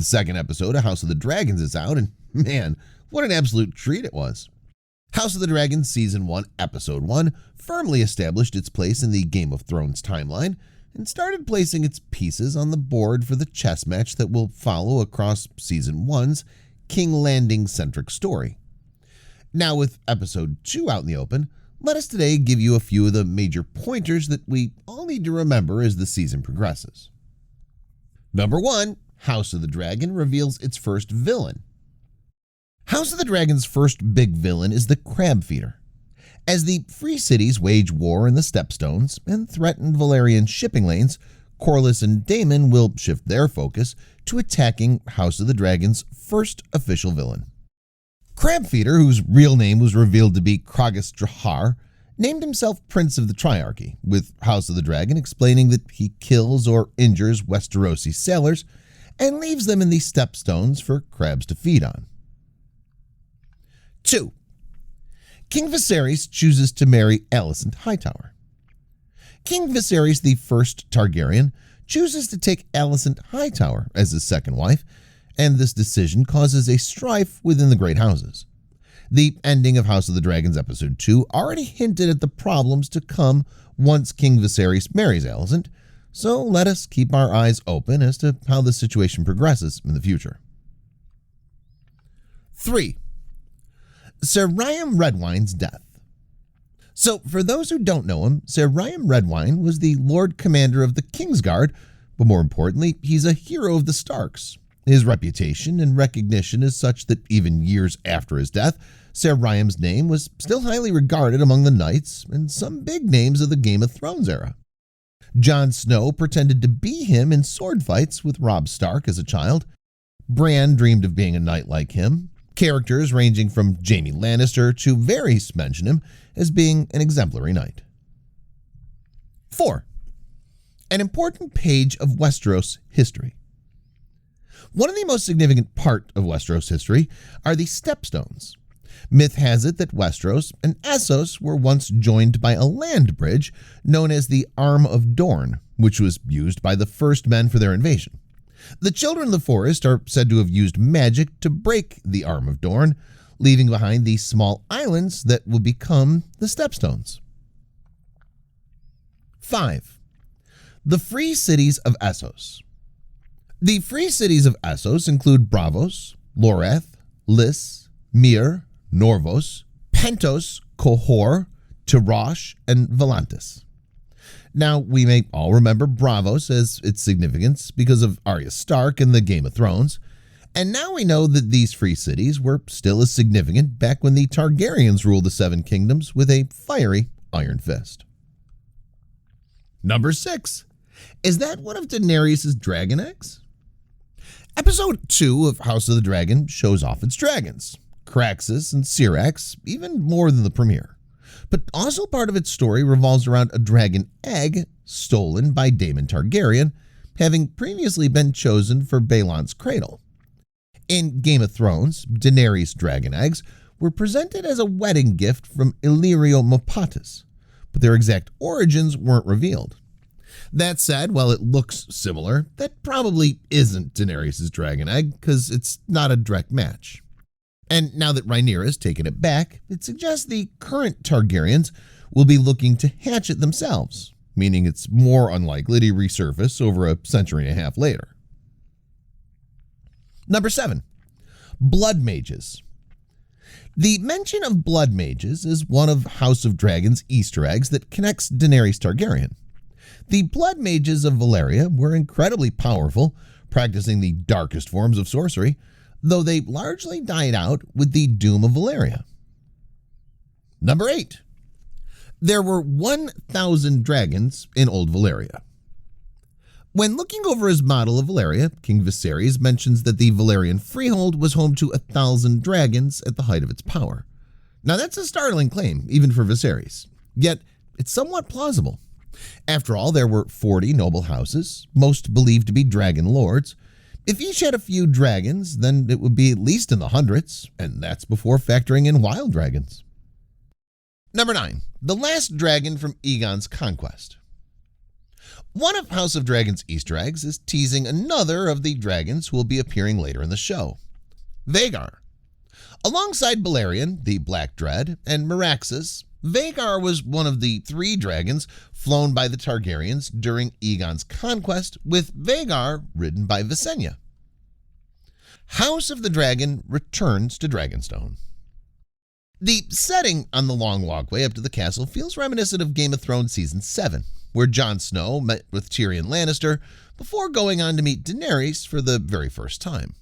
The second episode of House of the Dragons is out, and man, what an absolute treat it was. House of the Dragons Season 1, Episode 1 firmly established its place in the Game of Thrones timeline and started placing its pieces on the board for the chess match that will follow across Season 1's King Landing-centric story. Now, with Episode 2 out in the open, let us today give you a few of the major pointers that we all need to remember as the season progresses. Number 1, House of the Dragon reveals its first villain. House of the Dragon's first big villain is the Crab Feeder. As the Free Cities wage war in the Stepstones and threaten Valyrian shipping lanes, Corlys and Daemon will shift their focus to attacking House of the Dragon's first official villain. Crab Feeder, whose real name was revealed to be Kragas Drahar, named himself Prince of the Triarchy, with House of the Dragon explaining that he kills or injures Westerosi sailors and leaves them in the Stepstones for crabs to feed on. 2. King Viserys chooses to marry Alicent Hightower. King Viserys the First Targaryen chooses to take Alicent Hightower as his second wife, and this decision causes a strife within the Great Houses. The ending of House of the Dragons Episode 2 already hinted at the problems to come once King Viserys marries Alicent, so let us keep our eyes open as to how the situation progresses in the future. 3. Ser Ryam Redwyne's death. So, for those who don't know him, Ser Ryam Redwyne was the Lord Commander of the Kingsguard, but more importantly, he's a hero of the Starks. His reputation and recognition is such that even years after his death, Ser Ryam's name was still highly regarded among the knights and some big names of the Game of Thrones era. Jon Snow pretended to be him in sword fights with Robb Stark as a child. Bran dreamed of being a knight like him. Characters ranging from Jaime Lannister to Varys mention him as being an exemplary knight. 4. An important page of Westeros history. One of the most significant part of Westeros history are the Stepstones. Myth has it that Westeros and Essos were once joined by a land bridge known as the Arm of Dorne, which was used by the first men for their invasion. The Children of the Forest are said to have used magic to break the Arm of Dorne, leaving behind these small islands that will become the Stepstones. 5. The Free Cities of Essos. The Free Cities of Essos include Braavos, Lorath, Lys, Myr, Norvos, Pentos, Qohor, Tyrosh, and Volantis. Now, we may all remember Braavos as its significance because of Arya Stark in the Game of Thrones, and now we know that these free cities were still as significant back when the Targaryens ruled the Seven Kingdoms with a fiery iron fist. Number 6. Is that one of Daenerys' dragon eggs? Episode 2 of House of the Dragon shows off its dragons, Craxus and Syrax, even more than the premiere. But also part of its story revolves around a dragon egg stolen by Daemon Targaryen, having previously been chosen for Balon's cradle. In Game of Thrones, Daenerys' dragon eggs were presented as a wedding gift from Illyrio Mopatis, but their exact origins weren't revealed. That said, while it looks similar, that probably isn't Daenerys' dragon egg because it's not a direct match. And now that Rhaenyra has taken it back, it suggests the current Targaryens will be looking to hatch it themselves, meaning it's more unlikely to resurface over a century and a half later. Number 7. Blood Mages. The mention of Blood Mages is one of House of Dragon's Easter eggs that connects Daenerys Targaryen. The Blood Mages of Valyria were incredibly powerful, practicing the darkest forms of sorcery, though they largely died out with the doom of Valyria. Number 8. There were 1,000 dragons in Old Valyria. When looking over his model of Valyria, King Viserys mentions that the Valyrian freehold was home to 1,000 dragons at the height of its power. Now that's a startling claim, even for Viserys, yet it's somewhat plausible. After all, there were 40 noble houses, most believed to be dragon lords. If each had a few dragons, then it would be at least in the hundreds, and that's before factoring in wild dragons. Number 9. The last dragon from Aegon's conquest. One of House of Dragon's Easter eggs is teasing another of the dragons who will be appearing later in the show, Vhagar. Alongside Balerion, the Black Dread, and Meraxes, Vhagar was one of the 3 dragons flown by the Targaryens during Aegon's conquest, with Vhagar ridden by Visenya. House of the Dragon returns to Dragonstone. The setting on the long walkway up to the castle feels reminiscent of Game of Thrones Season 7, where Jon Snow met with Tyrion Lannister before going on to meet Daenerys for the very first time.